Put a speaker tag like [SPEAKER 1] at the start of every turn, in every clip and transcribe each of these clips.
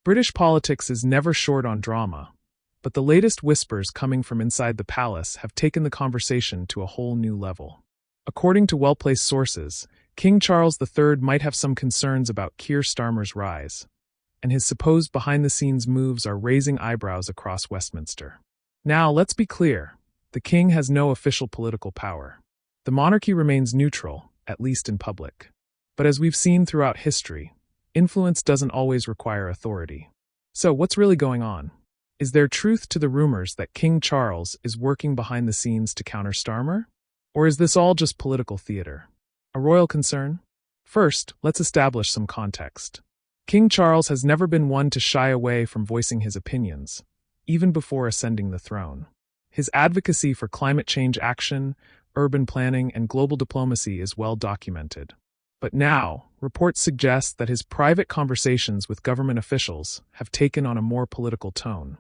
[SPEAKER 1] British politics is never short on drama, but the latest whispers coming from inside the palace have taken the conversation to a whole new level. According to well-placed sources, King Charles III might have some concerns about Keir Starmer's rise, and his supposed behind-the-scenes moves are raising eyebrows across Westminster. Now, let's be clear. The king has no official political power. The monarchy remains neutral, at least in public. But as we've seen throughout history, influence doesn't always require authority. So, what's really going on? Is there truth to the rumors that King Charles is working behind the scenes to counter Starmer? Or is this all just political theater? A royal concern? First, let's establish some context. King Charles has never been one to shy away from voicing his opinions, even before ascending the throne. His advocacy for climate change action, urban planning, and global diplomacy is well documented. But now, reports suggest that his private conversations with government officials have taken on a more political tone,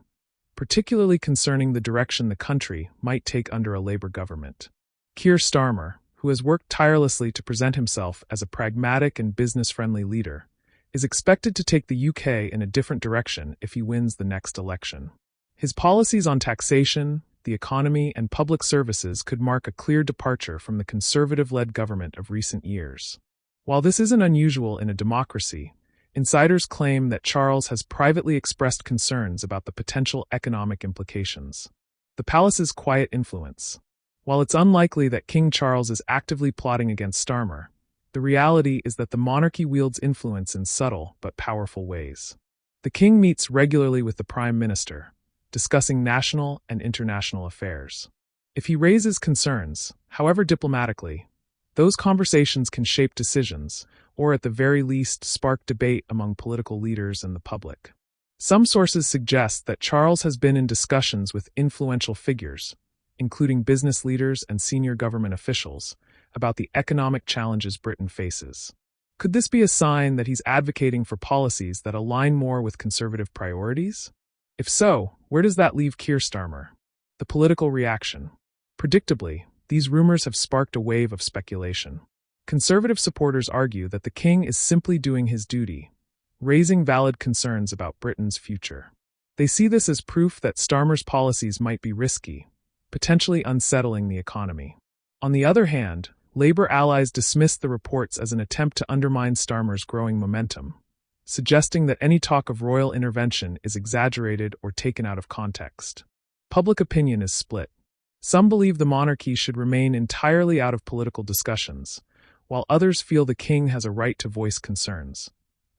[SPEAKER 1] particularly concerning the direction the country might take under a Labour government. Keir Starmer, who has worked tirelessly to present himself as a pragmatic and business-friendly leader, is expected to take the UK in a different direction if he wins the next election. His policies on taxation, the economy, and public services could mark a clear departure from the conservative-led government of recent years. While this isn't unusual in a democracy, insiders claim that Charles has privately expressed concerns about the potential economic implications. The palace's quiet influence. While it's unlikely that King Charles is actively plotting against Starmer, the reality is that the monarchy wields influence in subtle but powerful ways. The king meets regularly with the Prime Minister, discussing national and international affairs. If he raises concerns, however diplomatically, those conversations can shape decisions, or at the very least spark debate among political leaders and the public. Some sources suggest that Charles has been in discussions with influential figures, including business leaders and senior government officials, about the economic challenges Britain faces. Could this be a sign that he's advocating for policies that align more with conservative priorities? If so, where does that leave Keir Starmer? The political reaction. Predictably, these rumors have sparked a wave of speculation. Conservative supporters argue that the king is simply doing his duty, raising valid concerns about Britain's future. They see this as proof that Starmer's policies might be risky, potentially unsettling the economy. On the other hand, Labour allies dismissed the reports as an attempt to undermine Starmer's growing momentum, suggesting that any talk of royal intervention is exaggerated or taken out of context. Public opinion is split. Some believe the monarchy should remain entirely out of political discussions, while others feel the king has a right to voice concerns,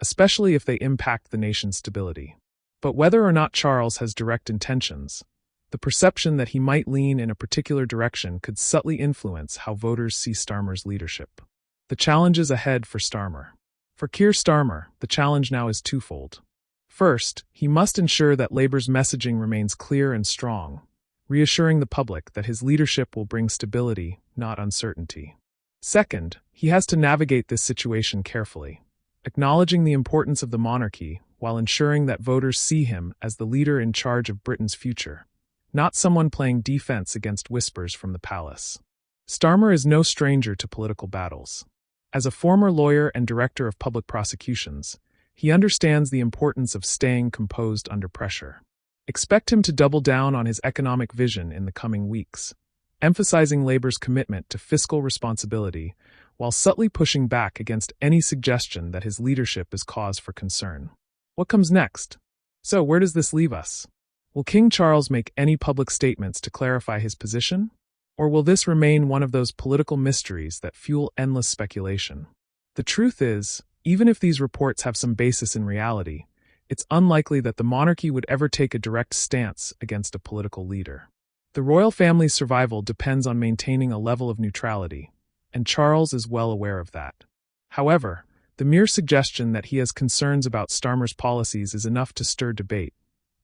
[SPEAKER 1] especially if they impact the nation's stability. But whether or not Charles has direct intentions, the perception that he might lean in a particular direction could subtly influence how voters see Starmer's leadership. The challenges ahead for Starmer. For Keir Starmer, the challenge now is twofold. First, he must ensure that Labour's messaging remains clear and strong, reassuring the public that his leadership will bring stability, not uncertainty. Second, he has to navigate this situation carefully, acknowledging the importance of the monarchy while ensuring that voters see him as the leader in charge of Britain's future, not someone playing defense against whispers from the palace. Starmer is no stranger to political battles. As a former lawyer and director of public prosecutions, he understands the importance of staying composed under pressure. Expect him to double down on his economic vision in the coming weeks, emphasizing Labour's commitment to fiscal responsibility while subtly pushing back against any suggestion that his leadership is cause for concern. What comes next? So, where does this leave us? Will King Charles make any public statements to clarify his position? Or will this remain one of those political mysteries that fuel endless speculation? The truth is, even if these reports have some basis in reality, it's unlikely that the monarchy would ever take a direct stance against a political leader. The royal family's survival depends on maintaining a level of neutrality, and Charles is well aware of that. However, the mere suggestion that he has concerns about Starmer's policies is enough to stir debate.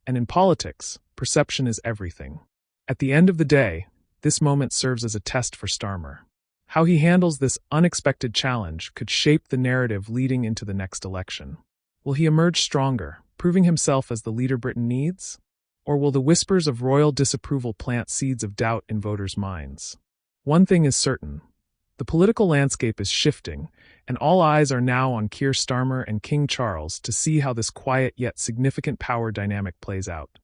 [SPEAKER 1] And in politics, perception is everything. At the end of the day, this moment serves as a test for Starmer. How he handles this unexpected challenge could shape the narrative leading into the next election. Will he emerge stronger, proving himself as the leader Britain needs? Or will the whispers of royal disapproval plant seeds of doubt in voters' minds? One thing is certain. The political landscape is shifting, and all eyes are now on Keir Starmer and King Charles to see how this quiet yet significant power dynamic plays out.